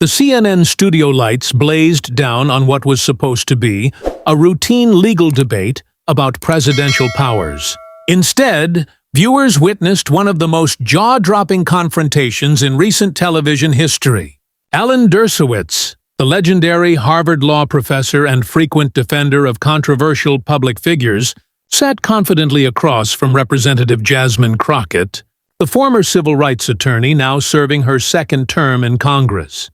The CNN studio lights blazed down on what was supposed to be a routine legal debate about presidential powers. Instead, viewers witnessed one of the most jaw-dropping confrontations in recent television history. Alan Dershowitz, the legendary Harvard law professor and frequent defender of controversial public figures, sat confidently across from Representative Jasmine Crockett, the former civil rights attorney now serving her second term in Congress.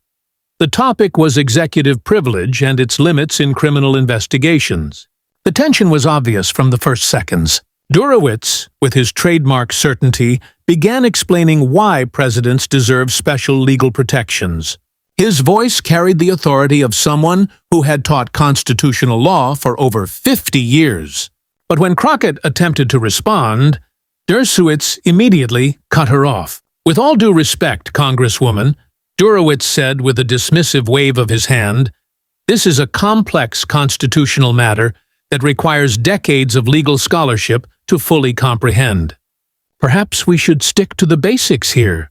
The topic was executive privilege and its limits in criminal investigations. The tension was obvious from the first seconds. Dershowitz, with his trademark certainty, began explaining why presidents deserve special legal protections. His voice carried the authority of someone who had taught constitutional law for over 50 years. But when Crockett attempted to respond, Dershowitz immediately cut her off. "With all due respect, Congresswoman," Dershowitz said with a dismissive wave of his hand, "this is a complex constitutional matter that requires decades of legal scholarship to fully comprehend. Perhaps we should stick to the basics here."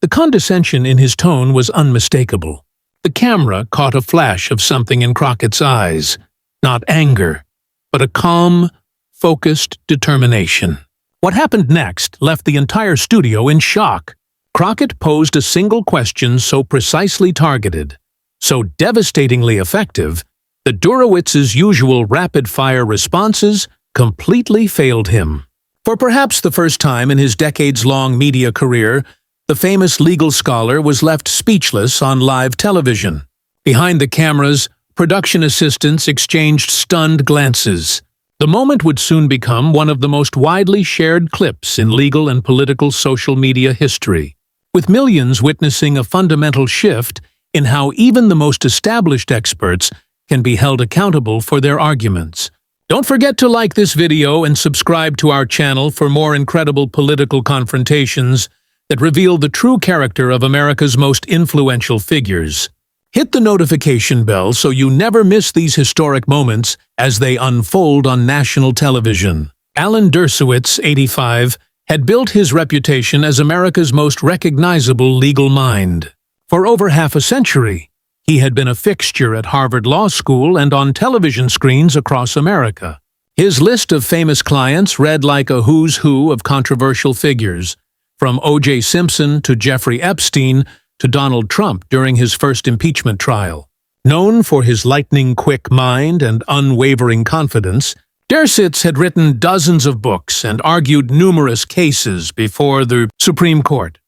The condescension in his tone was unmistakable. The camera caught a flash of something in Crockett's eyes, not anger, but a calm, focused determination. What happened next left the entire studio in shock. Crockett posed a single question so precisely targeted, so devastatingly effective, that Dershowitz's usual rapid-fire responses completely failed him. For perhaps the first time in his decades-long media career, the famous legal scholar was left speechless on live television. Behind the cameras, production assistants exchanged stunned glances. The moment would soon become one of the most widely shared clips in legal and political social media history, with millions witnessing a fundamental shift in how even the most established experts can be held accountable for their arguments. Don't forget to like this video and subscribe to our channel for more incredible political confrontations that reveal the true character of America's most influential figures. Hit the notification bell so you never miss these historic moments as they unfold on national television. Alan Dershowitz, 85, had built his reputation as America's most recognizable legal mind. For over half a century, he had been a fixture at Harvard Law School and on television screens across America. His list of famous clients read like a who's who of controversial figures, from O.J. Simpson to Jeffrey Epstein to Donald Trump during his first impeachment trial. Known for his lightning-quick mind and unwavering confidence, Dershowitz had written dozens of books and argued numerous cases before the Supreme Court.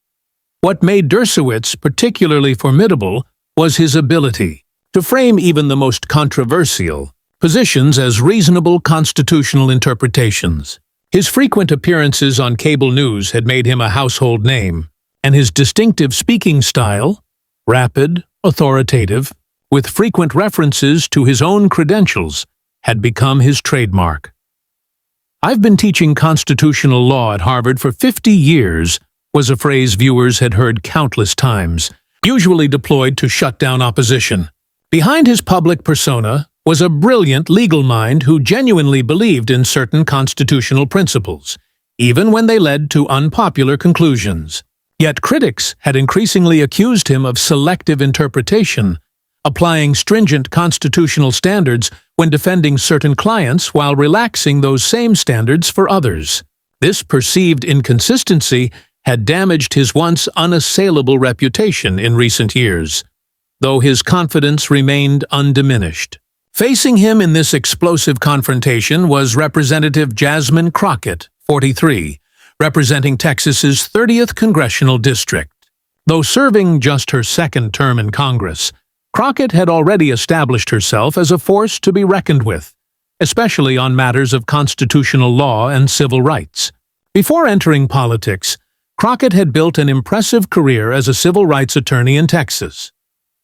What made Dershowitz particularly formidable was his ability to frame even the most controversial positions as reasonable constitutional interpretations. His frequent appearances on cable news had made him a household name, and his distinctive speaking style, rapid, authoritative, with frequent references to his own credentials, had become his trademark. "I've been teaching constitutional law at Harvard for 50 years, was a phrase viewers had heard countless times, usually deployed to shut down opposition. Behind his public persona was a brilliant legal mind who genuinely believed in certain constitutional principles, even when they led to unpopular conclusions. Yet critics had increasingly accused him of selective interpretation, applying stringent constitutional standards when defending certain clients while relaxing those same standards for others. This perceived inconsistency had damaged his once unassailable reputation in recent years, though his confidence remained undiminished. Facing him in this explosive confrontation was Representative Jasmine Crockett, 43, representing Texas's 30th Congressional District. Though serving just her second term in Congress, Crockett had already established herself as a force to be reckoned with, especially on matters of constitutional law and civil rights. Before entering politics, Crockett had built an impressive career as a civil rights attorney in Texas.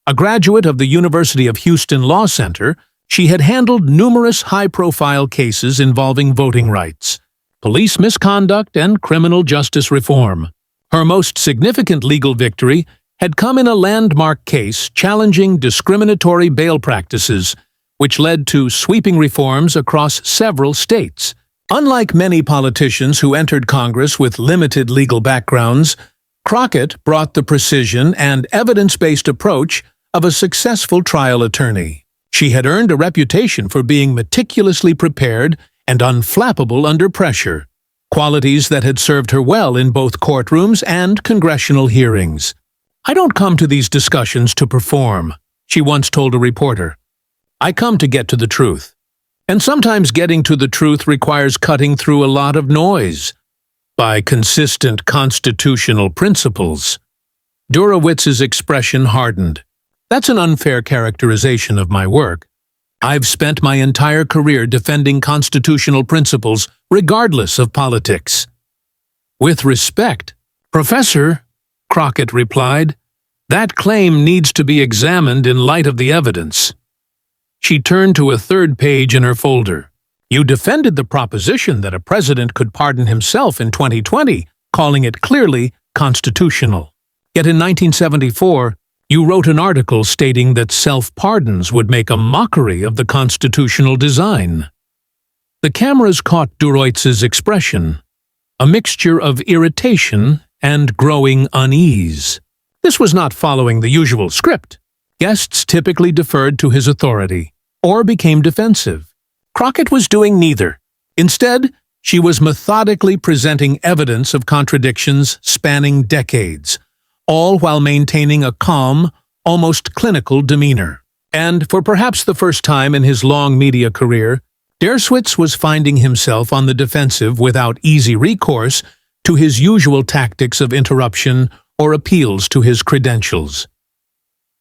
A graduate of the University of Houston Law Center, she had handled numerous high-profile cases involving voting rights, police misconduct, and criminal justice reform. Her most significant legal victory had come in a landmark case challenging discriminatory bail practices, which led to sweeping reforms across several states. Unlike many politicians who entered Congress with limited legal backgrounds, Crockett brought the precision and evidence-based approach of a successful trial attorney. She had earned a reputation for being meticulously prepared and unflappable under pressure, qualities that had served her well in both courtrooms and congressional hearings. "I don't come to these discussions to perform," she once told a reporter. "I come to get to the truth. And sometimes getting to the truth requires cutting through a lot of noise by consistent constitutional principles." Dershowitz's expression hardened. "That's an unfair characterization of my work. I've spent my entire career defending constitutional principles regardless of politics." "With respect, Professor," Crockett replied, "that claim needs to be examined in light of the evidence." She turned to a third page in her folder. "You defended the proposition that a president could pardon himself in 2020, calling it clearly constitutional. Yet in 1974, you wrote an article stating that self-pardons would make a mockery of the constitutional design." The cameras caught Dershowitz's expression, a mixture of irritation and growing unease. This was not following the usual script. Guests typically deferred to his authority, or became defensive. Crockett was doing neither. Instead, she was methodically presenting evidence of contradictions spanning decades, all while maintaining a calm, almost clinical demeanor. And for perhaps the first time in his long media career, Dershowitz was finding himself on the defensive without easy recourse to his usual tactics of interruption or appeals to his credentials.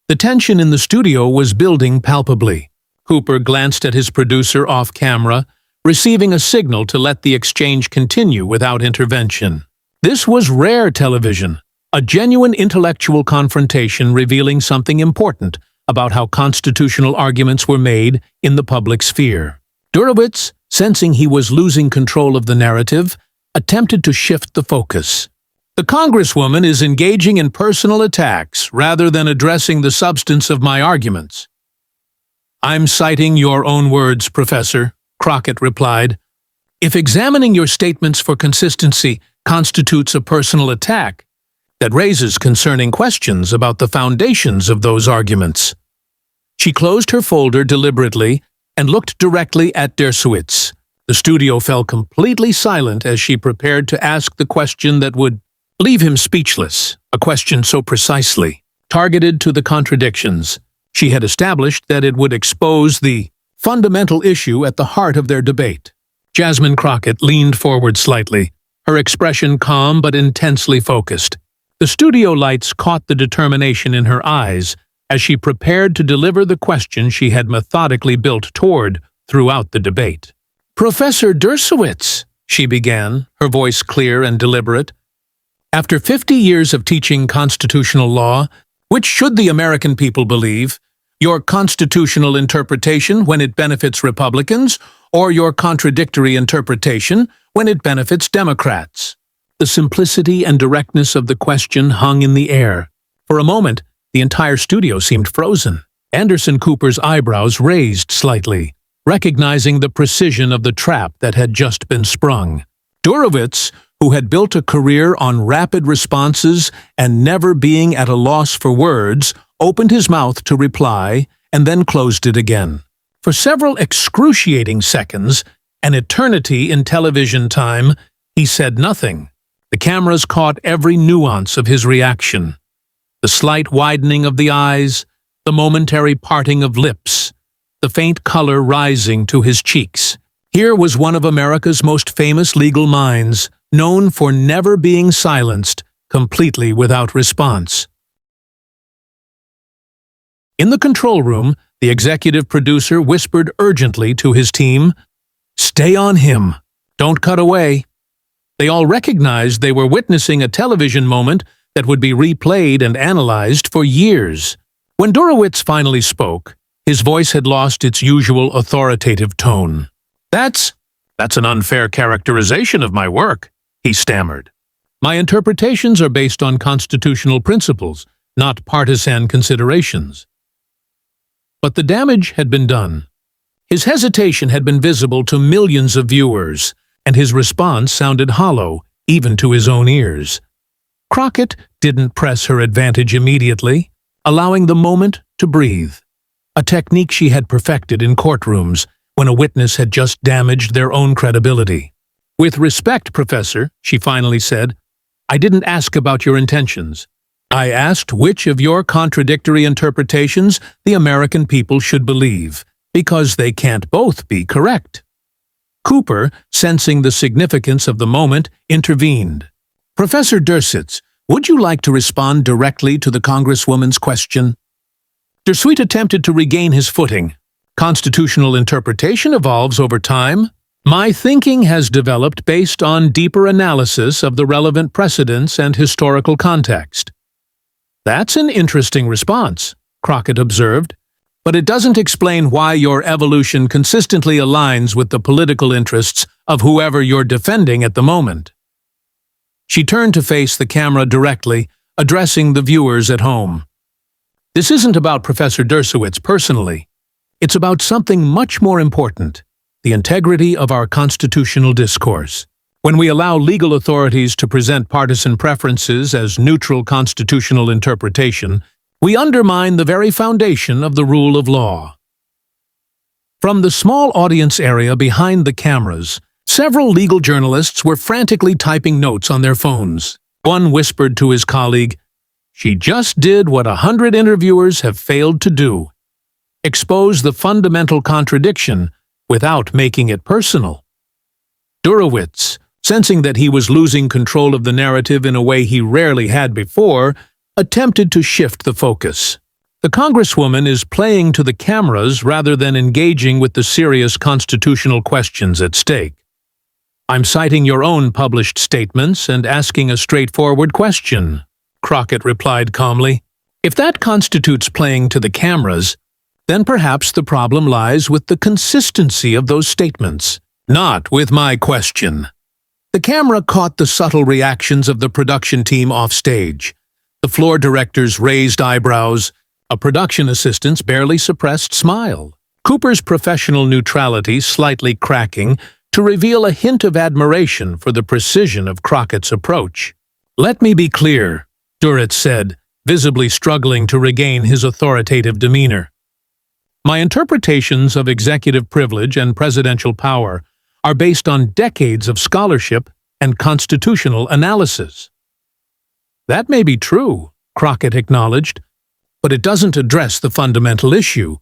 The tension in the studio was building palpably. Cooper glanced at his producer off-camera, receiving a signal to let the exchange continue without intervention. This was rare television, a genuine intellectual confrontation revealing something important about how constitutional arguments were made in the public sphere. Dershowitz, sensing he was losing control of the narrative, attempted to shift the focus. "The Congresswoman is engaging in personal attacks rather than addressing the substance of my arguments." "I'm citing your own words, Professor," Crockett replied. "If examining your statements for consistency constitutes a personal attack, that raises concerning questions about the foundations of those arguments." She closed her folder deliberately and looked directly at Dershowitz. The studio fell completely silent as she prepared to ask the question that would leave him speechless, a question so precisely targeted to the contradictions. She had established that it would expose the fundamental issue at the heart of their debate. Jasmine Crockett leaned forward slightly, her expression calm but intensely focused. The studio lights caught the determination in her eyes as she prepared to deliver the question she had methodically built toward throughout the debate. "Professor Dershowitz," she began, her voice clear and deliberate, "after 50 years of teaching constitutional law, which should the American people believe? Your constitutional interpretation when it benefits Republicans, or your contradictory interpretation when it benefits Democrats?" The simplicity and directness of the question hung in the air. For a moment, the entire studio seemed frozen. Anderson Cooper's eyebrows raised slightly, recognizing the precision of the trap that had just been sprung. Dershowitz, who had built a career on rapid responses and never being at a loss for words, opened his mouth to reply and then closed it again. For several excruciating seconds, an eternity in television time, he said nothing. The cameras caught every nuance of his reaction. The slight widening of the eyes, the momentary parting of lips, the faint color rising to his cheeks. Here was one of America's most famous legal minds, known for never being silenced, completely without response. In the control room, the executive producer whispered urgently to his team, "Stay on him. Don't cut away." They all recognized they were witnessing a television moment that would be replayed and analyzed for years. When Dershowitz finally spoke, his voice had lost its usual authoritative tone. That's an unfair characterization of my work," he stammered. "My interpretations are based on constitutional principles, not partisan considerations." But the damage had been done. His hesitation had been visible to millions of viewers, and his response sounded hollow, even to his own ears. Crockett didn't press her advantage immediately, allowing the moment to breathe, a technique she had perfected in courtrooms when a witness had just damaged their own credibility. "With respect, Professor," she finally said, "I didn't ask about your intentions. I asked which of your contradictory interpretations the American people should believe, because they can't both be correct." Cooper, sensing the significance of the moment, intervened. "Professor Dershowitz, would you like to respond directly to the Congresswoman's question?" Dershowitz attempted to regain his footing. "Constitutional interpretation evolves over time. My thinking has developed based on deeper analysis of the relevant precedents and historical context." "That's an interesting response," Crockett observed, "but it doesn't explain why your evolution consistently aligns with the political interests of whoever you're defending at the moment." She turned to face the camera directly, addressing the viewers at home. "This isn't about Professor Dershowitz personally. It's about something much more important: the integrity of our constitutional discourse. When we allow legal authorities to present partisan preferences as neutral constitutional interpretation, we undermine the very foundation of the rule of law." From the small audience area behind the cameras, several legal journalists were frantically typing notes on their phones. One whispered to his colleague, "She just did what 100 interviewers have failed to do: expose the fundamental contradiction without making it personal." Dershowitz, sensing that he was losing control of the narrative in a way he rarely had before, attempted to shift the focus. "The Congresswoman is playing to the cameras rather than engaging with the serious constitutional questions at stake. I'm citing your own published statements and asking a straightforward question," Crockett replied calmly. "If that constitutes playing to the cameras, then perhaps the problem lies with the consistency of those statements, not with my question." The camera caught the subtle reactions of the production team offstage. The floor director's raised eyebrows, a production assistant's barely suppressed smile, Cooper's professional neutrality slightly cracking to reveal a hint of admiration for the precision of Crockett's approach. "Let me be clear," Dershowitz said, visibly struggling to regain his authoritative demeanor. "My interpretations of executive privilege and presidential power are based on decades of scholarship and constitutional analysis." "That may be true," Crockett acknowledged, "but it doesn't address the fundamental issue.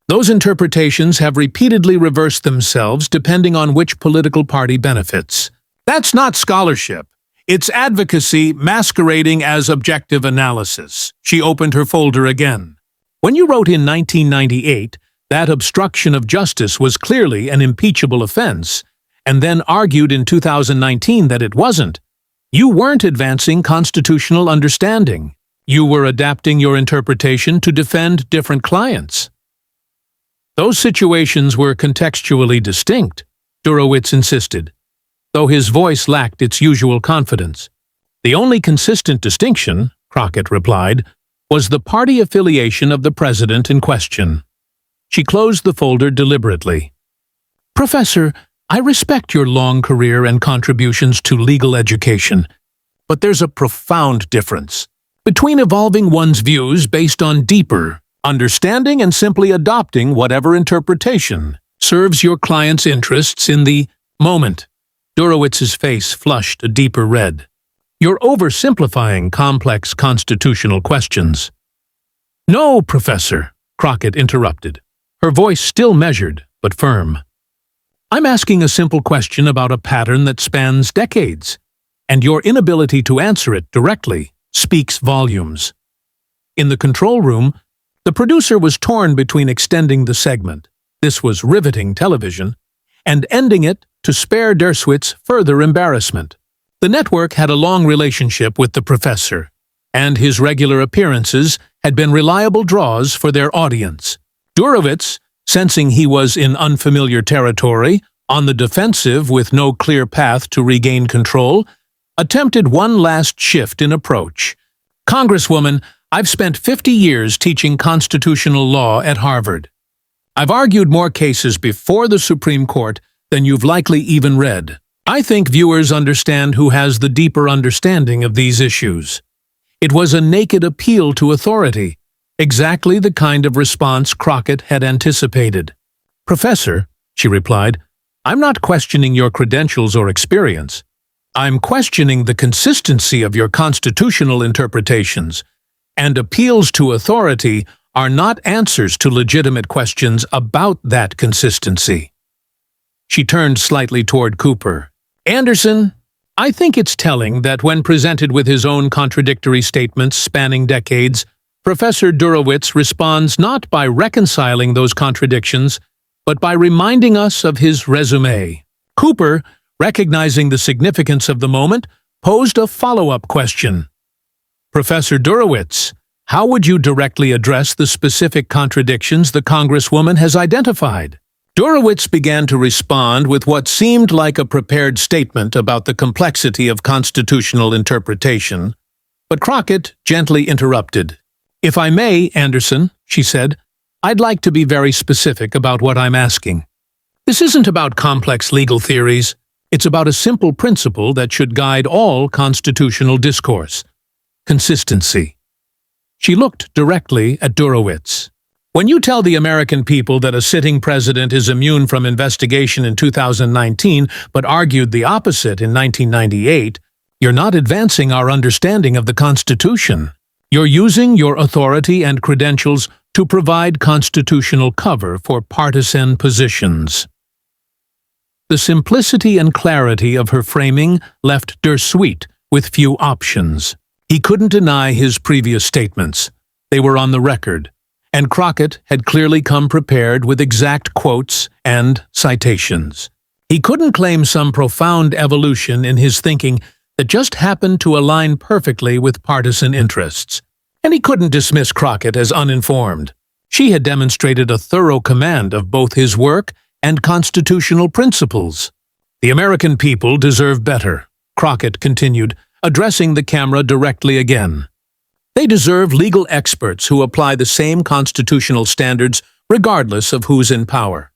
Those interpretations have repeatedly reversed themselves depending on which political party benefits. That's not scholarship. It's advocacy masquerading as objective analysis." She opened her folder again. "When you wrote in 1998 that obstruction of justice was clearly an impeachable offense, and then argued in 2019 that it wasn't, you weren't advancing constitutional understanding. You were adapting your interpretation to defend different clients." "Those situations were contextually distinct," Dershowitz insisted, though his voice lacked its usual confidence. "The only consistent distinction," Crockett replied, "was the party affiliation of the president in question." She closed the folder deliberately. "Professor, I respect your long career and contributions to legal education, but there's a profound difference between evolving one's views based on deeper understanding and simply adopting whatever interpretation serves your client's interests in the moment." Dershowitz's face flushed a deeper red. "You're oversimplifying complex constitutional questions." "No, Professor," Crockett interrupted, her voice still measured but firm. "I'm asking a simple question about a pattern that spans decades, and your inability to answer it directly speaks volumes." In the control room, the producer was torn between extending the segment, this was riveting television, and ending it to spare Dershowitz further embarrassment. The network had a long relationship with the professor, and his regular appearances had been reliable draws for their audience. Dershowitz, sensing he was in unfamiliar territory, on the defensive with no clear path to regain control, attempted one last shift in approach. "Congresswoman, I've spent 50 years teaching constitutional law at Harvard. I've argued more cases before the Supreme Court than you've likely even read. I think viewers understand who has the deeper understanding of these issues. It was a naked appeal to authority, exactly the kind of response Crockett had anticipated. "Professor," she replied, "I'm not questioning your credentials or experience. I'm questioning the consistency of your constitutional interpretations, and appeals to authority are not answers to legitimate questions about that consistency." She turned slightly toward Cooper. "Anderson, I think it's telling that when presented with his own contradictory statements spanning decades, Professor Dershowitz responds not by reconciling those contradictions, but by reminding us of his resume." Cooper, recognizing the significance of the moment, posed a follow-up question. "Professor Dershowitz, how would you directly address the specific contradictions the Congresswoman has identified?" Dershowitz began to respond with what seemed like a prepared statement about the complexity of constitutional interpretation, but Crockett gently interrupted. "If I may, Anderson," she said, "I'd like to be very specific about what I'm asking. This isn't about complex legal theories. It's about a simple principle that should guide all constitutional discourse: consistency." She looked directly at Dershowitz. "When you tell the American people that a sitting president is immune from investigation in 2019 but argued the opposite in 1998, you're not advancing our understanding of the Constitution. You're using your authority and credentials to provide constitutional cover for partisan positions." The simplicity and clarity of her framing left Dershowitz with few options. He couldn't deny his previous statements. They were on the record, and Crockett had clearly come prepared with exact quotes and citations. He couldn't claim some profound evolution in his thinking that just happened to align perfectly with partisan interests. And he couldn't dismiss Crockett as uninformed. She had demonstrated a thorough command of both his work and constitutional principles. "The American people deserve better," Crockett continued, addressing the camera directly again. "They deserve legal experts who apply the same constitutional standards regardless of who's in power.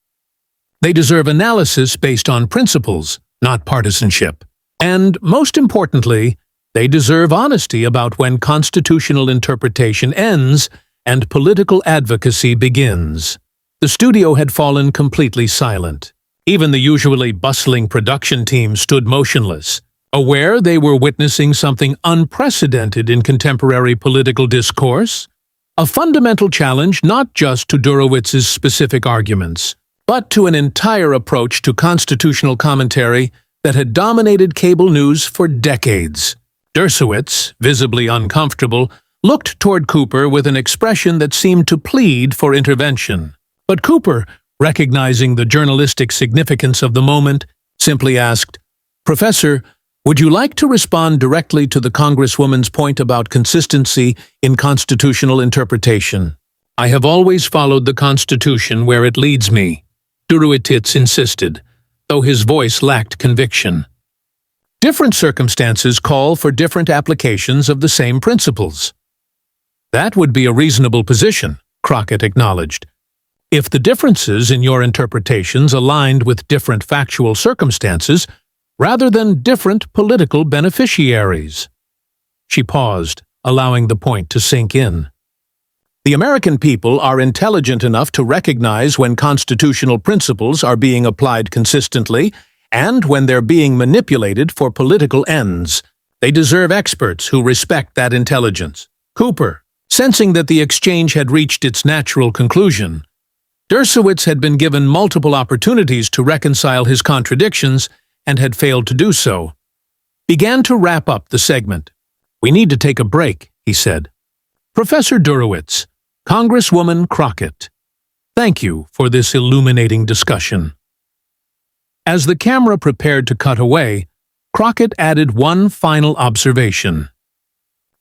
They deserve analysis based on principles, not partisanship. And, most importantly, they deserve honesty about when constitutional interpretation ends and political advocacy begins." The studio had fallen completely silent. Even the usually bustling production team stood motionless, aware they were witnessing something unprecedented in contemporary political discourse, a fundamental challenge not just to Dershowitz's specific arguments, but to an entire approach to constitutional commentary that had dominated cable news for decades. Dershowitz, visibly uncomfortable, looked toward Cooper with an expression that seemed to plead for intervention. But Cooper, recognizing the journalistic significance of the moment, simply asked, "Professor, would you like to respond directly to the Congresswoman's point about consistency in constitutional interpretation?" "I have always followed the Constitution where it leads me," Dershowitz insisted, though his voice lacked conviction. "Different circumstances call for different applications of the same principles." "That would be a reasonable position," Crockett acknowledged, "if the differences in your interpretations aligned with different factual circumstances rather than different political beneficiaries." She paused, allowing the point to sink in. "The American people are intelligent enough to recognize when constitutional principles are being applied consistently and when they're being manipulated for political ends. They deserve experts who respect that intelligence." Cooper, sensing that the exchange had reached its natural conclusion, Dershowitz had been given multiple opportunities to reconcile his contradictions and had failed to do so, began to wrap up the segment. "We need to take a break," he said. "Professor Dershowitz, Congresswoman Crockett, thank you for this illuminating discussion." As the camera prepared to cut away, Crockett added one final observation.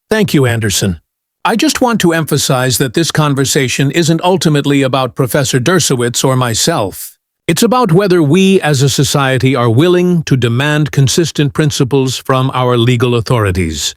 "Thank you, Anderson. I just want to emphasize that this conversation isn't ultimately about Professor Dershowitz or myself. It's about whether we as a society are willing to demand consistent principles from our legal authorities.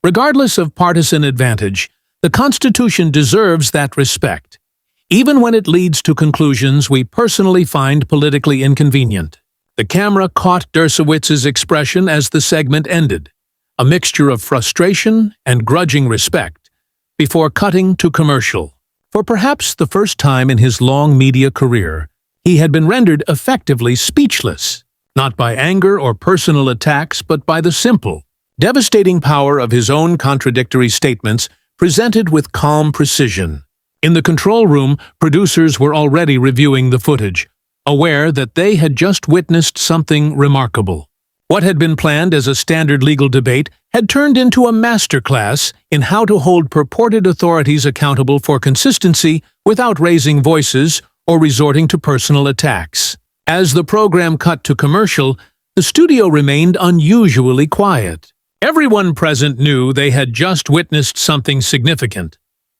Regardless of partisan advantage, the Constitution deserves that respect. even when it leads to conclusions we personally find politically inconvenient. The camera caught Dershowitz's expression as the segment ended, a mixture of frustration and grudging respect, before cutting to commercial. For perhaps the first time in his long media career, he had been rendered effectively speechless, not by anger or personal attacks, but by the simple, devastating power of his own contradictory statements presented with calm precision. In the control room, producers were already reviewing the footage, aware that they had just witnessed something remarkable. What had been planned as a standard legal debate had turned into a masterclass in how to hold purported authorities accountable for consistency without raising voices or resorting to personal attacks. As the program cut to commercial, the studio remained unusually quiet. Everyone present knew they had just witnessed something significant.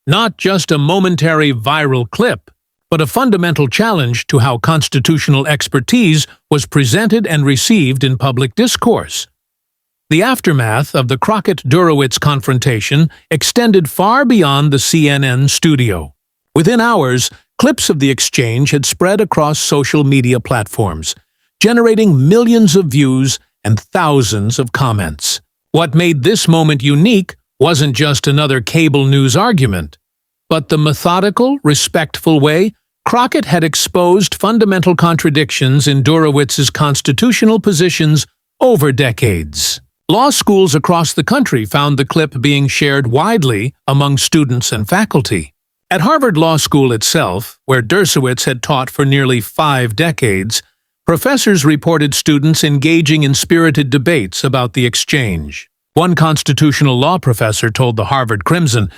Not just a momentary viral clip, but a fundamental challenge to how constitutional expertise was presented and received in public discourse. The aftermath of the Crockett-Dershowitz confrontation extended far beyond the CNN studio. Within hours, clips of the exchange had spread across social media platforms, generating millions of views and thousands of comments. What made this moment unique wasn't just another cable news argument, but the methodical, respectful way Crockett had exposed fundamental contradictions in Dershowitz's constitutional positions over decades. Law schools across the country found the clip being shared widely among students and faculty. At Harvard Law School itself, where Dershowitz had taught for nearly 5 decades, professors reported students engaging in spirited debates about the exchange. One constitutional law professor told the Harvard Crimson,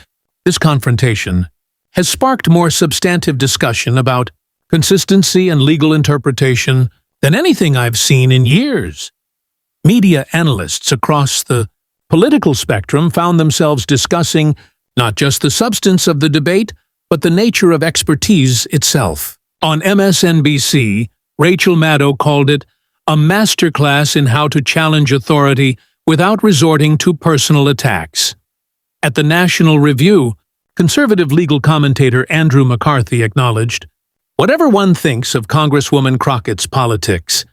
"This confrontation has sparked more substantive discussion about consistency and legal interpretation than anything I've seen in years." Media analysts across the political spectrum found themselves discussing not just the substance of the debate, but the nature of expertise itself. On MSNBC, Rachel Maddow called it a masterclass in how to challenge authority without resorting to personal attacks. At the National Review, conservative legal commentator Andrew McCarthy acknowledged, "Whatever one thinks of Congresswoman Crockett's politics,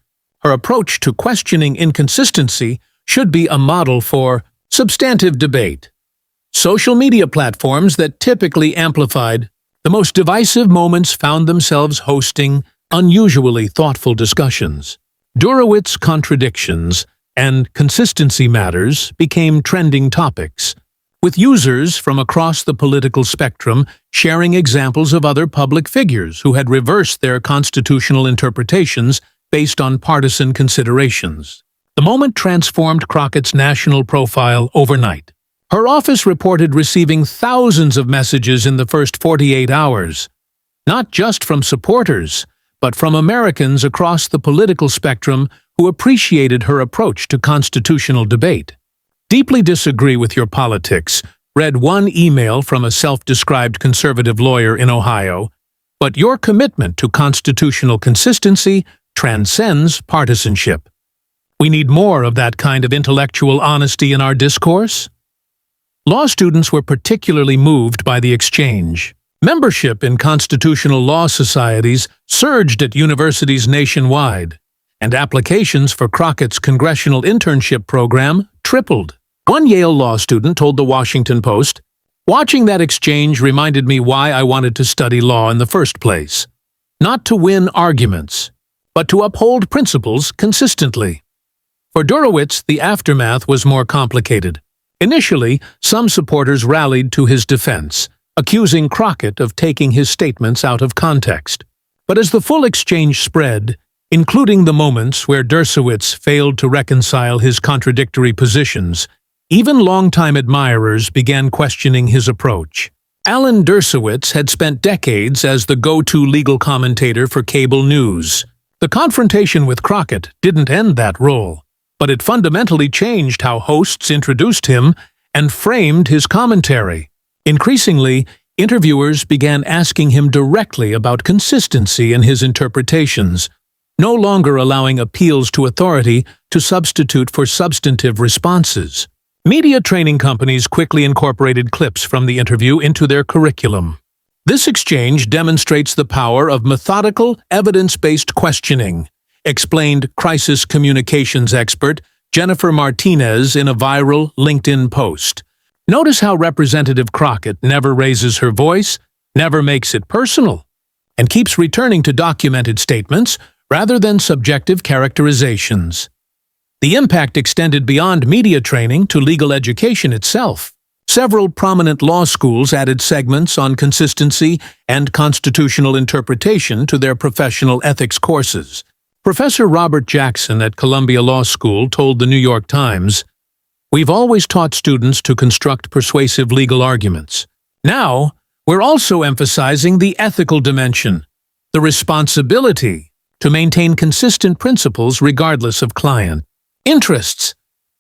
her approach to questioning inconsistency should be a model for substantive debate." Social media platforms that typically amplified the most divisive moments found themselves hosting unusually thoughtful discussions. Dershowitz contradictions and consistency matters became trending topics, with users from across the political spectrum sharing examples of other public figures who had reversed their constitutional interpretations based on partisan considerations. The moment transformed Crockett's national profile overnight. Her office reported receiving thousands of messages in the first 48 hours, not just from supporters, but from Americans across the political spectrum who appreciated her approach to constitutional debate. "Deeply disagree with your politics," read one email from a self-described conservative lawyer in Ohio, "but your commitment to constitutional consistency transcends partisanship." We need more of that kind of intellectual honesty in our discourse. Law students were particularly moved by the exchange. Membership in constitutional law societies surged at universities nationwide, and applications for Crockett's congressional internship program tripled. One Yale law student told The Washington Post, "Watching that exchange reminded me why I wanted to study law in the first place. Not to win arguments, but to uphold principles consistently." For Dershowitz, the aftermath was more complicated. Initially, some supporters rallied to his defense, accusing Crockett of taking his statements out of context. But as the full exchange spread, including the moments where Dershowitz failed to reconcile his contradictory positions, even longtime admirers began questioning his approach. Alan Dershowitz had spent decades as the go-to legal commentator for cable news. The confrontation with Crockett didn't end that role, but it fundamentally changed how hosts introduced him and framed his commentary. Increasingly, interviewers began asking him directly about consistency in his interpretations, no longer allowing appeals to authority to substitute for substantive responses. Media training companies quickly incorporated clips from the interview into their curriculum. This exchange demonstrates the power of methodical, evidence-based questioning, explained crisis communications expert Jennifer Martinez in a viral LinkedIn post. Notice how Representative Crockett never raises her voice, never makes it personal, and keeps returning to documented statements rather than subjective characterizations. The impact extended beyond media training to legal education itself. Several prominent law schools added segments on consistency and constitutional interpretation to their professional ethics courses. Professor Robert Jackson at Columbia Law School told the New York Times, "We've always taught students to construct persuasive legal arguments. Now, we're also emphasizing the ethical dimension, the responsibility to maintain consistent principles regardless of client interests."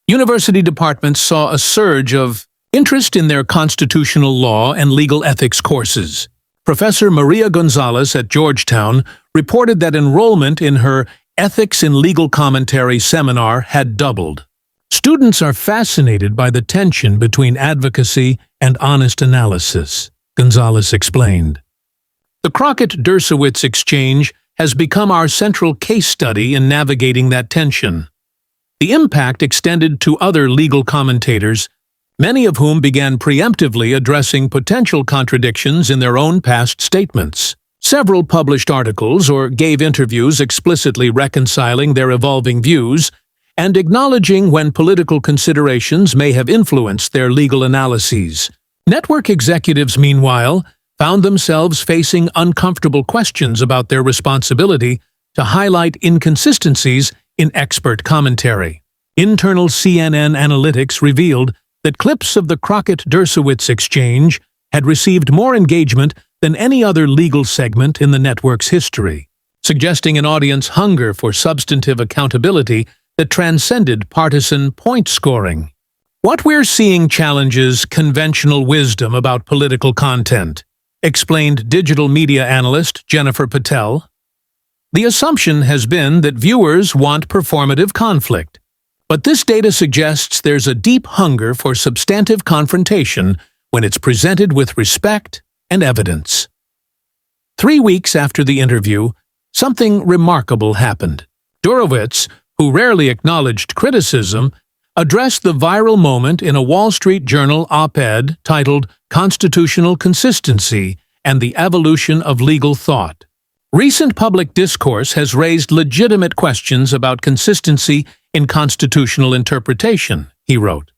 University departments saw a surge of interest in their constitutional law and legal ethics courses. Professor Maria Gonzalez at Georgetown reported that enrollment in her Ethics in Legal Commentary seminar had doubled. Students are fascinated by the tension between advocacy and honest analysis, Gonzalez explained. The Crockett-Dershowitz exchange has become our central case study in navigating that tension. The impact extended to other legal commentators, many of whom began preemptively addressing potential contradictions in their own past statements. Several published articles or gave interviews explicitly reconciling their evolving views and acknowledging when political considerations may have influenced their legal analyses. Network executives, meanwhile, found themselves facing uncomfortable questions about their responsibility to highlight inconsistencies in expert commentary. Internal CNN analytics revealed that clips of the Crockett-Dershowitz exchange had received more engagement than any other legal segment in the network's history, suggesting an audience hunger for substantive accountability that transcended partisan point scoring. What we're seeing challenges conventional wisdom about political content, explained digital media analyst Jennifer Patel. The assumption has been that viewers want performative conflict, but this data suggests there's a deep hunger for substantive confrontation when it's presented with respect and evidence. 3 weeks after the interview, something remarkable happened. Dershowitz, who rarely acknowledged criticism, addressed the viral moment in a Wall Street Journal op-ed titled "Constitutional Consistency and the Evolution of Legal Thought." Recent public discourse has raised legitimate questions about consistency in constitutional interpretation, he wrote.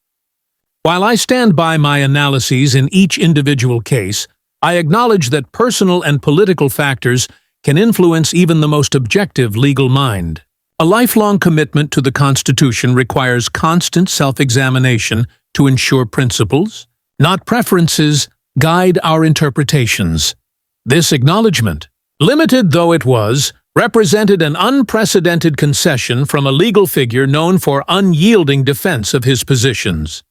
While I stand by my analyses in each individual case, I acknowledge that personal and political factors can influence even the most objective legal mind. A lifelong commitment to the Constitution requires constant self-examination to ensure principles, not preferences, guide our interpretations. This acknowledgement, limited though it was, represented an unprecedented concession from a legal figure known for unyielding defense of his positions.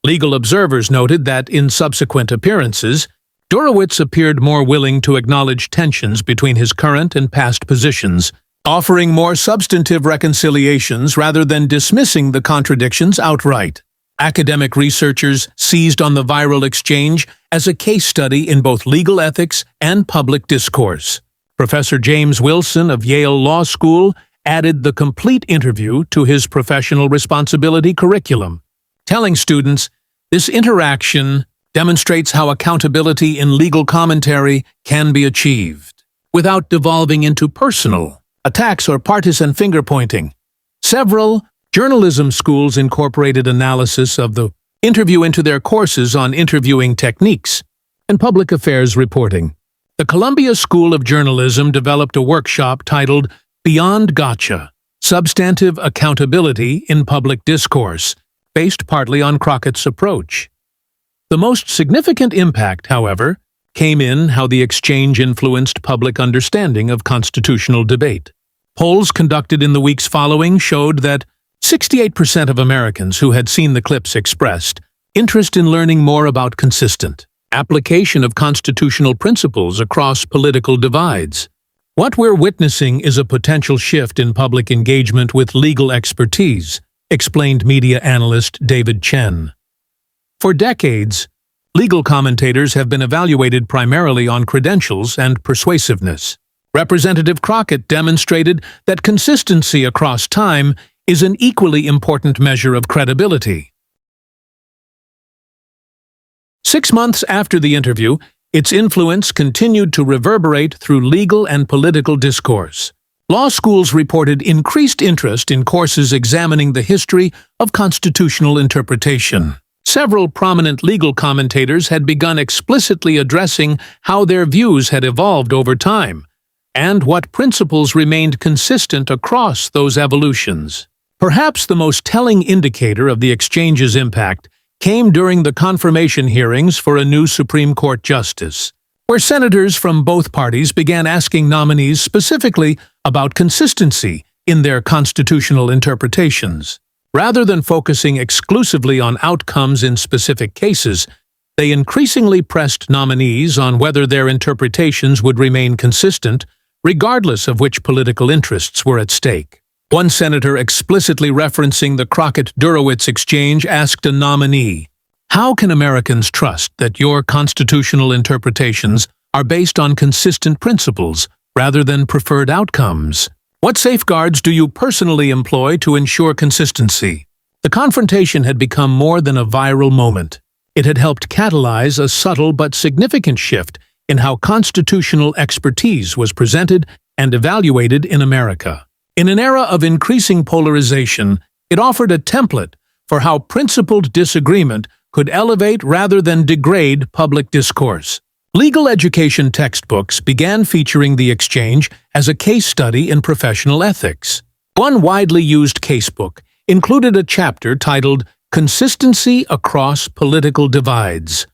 Legal observers noted that, in subsequent appearances, Dershowitz appeared more willing to acknowledge tensions between his current and past positions, offering more substantive reconciliations rather than dismissing the contradictions outright. Academic researchers seized on the viral exchange as a case study in both legal ethics and public discourse. Professor James Wilson of Yale Law School added the complete interview to his professional responsibility curriculum, telling students, "This interaction demonstrates how accountability in legal commentary can be achieved, without devolving into personal attacks or partisan finger-pointing." Several journalism schools incorporated analysis of the interview into their courses on interviewing techniques and public affairs reporting. The Columbia School of Journalism developed a workshop titled "Beyond Gotcha: Substantive Accountability in Public Discourse," based partly on Crockett's approach. The most significant impact, however, came in how the exchange influenced public understanding of constitutional debate. Polls conducted in the weeks following showed that 68% of Americans who had seen the clips expressed interest in learning more about consistent application of constitutional principles across political divides. What we're witnessing is a potential shift in public engagement with legal expertise, explained media analyst David Chen. For decades, Legal commentators have been evaluated primarily on credentials and persuasiveness. Representative Crockett demonstrated that consistency across time is an equally important measure of credibility. 6 months after the interview, its influence continued to reverberate through legal and political discourse. Law schools reported increased interest in courses examining the history of constitutional interpretation. Several prominent legal commentators had begun explicitly addressing how their views had evolved over time, and what principles remained consistent across those evolutions. Perhaps the most telling indicator of the exchange's impact came during the confirmation hearings for a new Supreme Court justice, where senators from both parties began asking nominees specifically about consistency in their constitutional interpretations. Rather than focusing exclusively on outcomes in specific cases, they increasingly pressed nominees on whether their interpretations would remain consistent, regardless of which political interests were at stake. One senator explicitly referencing the Crockett-Dershowitz exchange asked a nominee, "How can Americans trust that your constitutional interpretations are based on consistent principles rather than preferred outcomes? What safeguards do you personally employ to ensure consistency?" The confrontation had become more than a viral moment. It had helped catalyze a subtle but significant shift in how constitutional expertise was presented and evaluated in America. In an era of increasing polarization, it offered a template for how principled disagreement could elevate rather than degrade public discourse. Legal education textbooks began featuring the exchange as a case study in professional ethics. One widely used casebook included a chapter titled "Consistency Across Political Divides."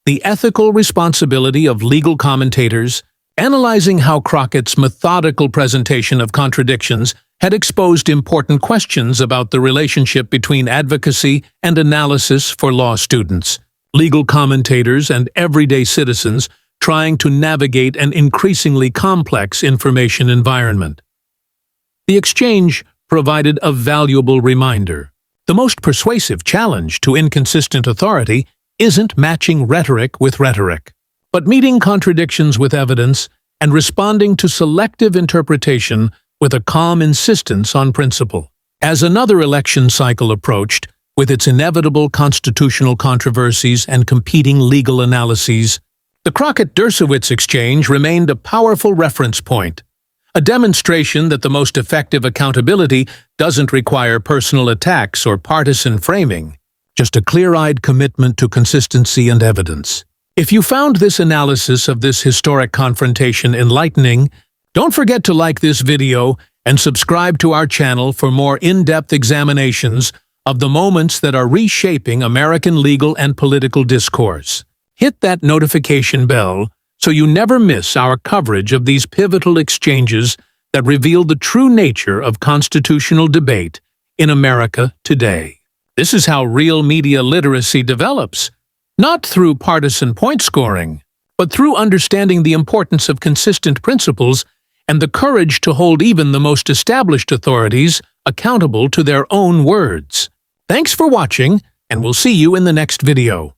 The ethical responsibility of legal commentators, analyzing how Crockett's methodical presentation of contradictions had exposed important questions about the relationship between advocacy and analysis for law students, legal commentators, and everyday citizens trying to navigate an increasingly complex information environment. The exchange provided a valuable reminder. The most persuasive challenge to inconsistent authority isn't matching rhetoric with rhetoric, but meeting contradictions with evidence and responding to selective interpretation with a calm insistence on principle. As another election cycle approached, with its inevitable constitutional controversies and competing legal analyses, the Crockett-Dershowitz exchange remained a powerful reference point, a demonstration that the most effective accountability doesn't require personal attacks or partisan framing, just a clear-eyed commitment to consistency and evidence. If you found this analysis of this historic confrontation enlightening, don't forget to like this video and subscribe to our channel for more in-depth examinations of the moments that are reshaping American legal and political discourse. Hit that notification bell so you never miss our coverage of these pivotal exchanges that reveal the true nature of constitutional debate in America today. This is how real media literacy develops, not through partisan point scoring, but through understanding the importance of consistent principles and the courage to hold even the most established authorities accountable to their own words. Thanks for watching, and we'll see you in the next video.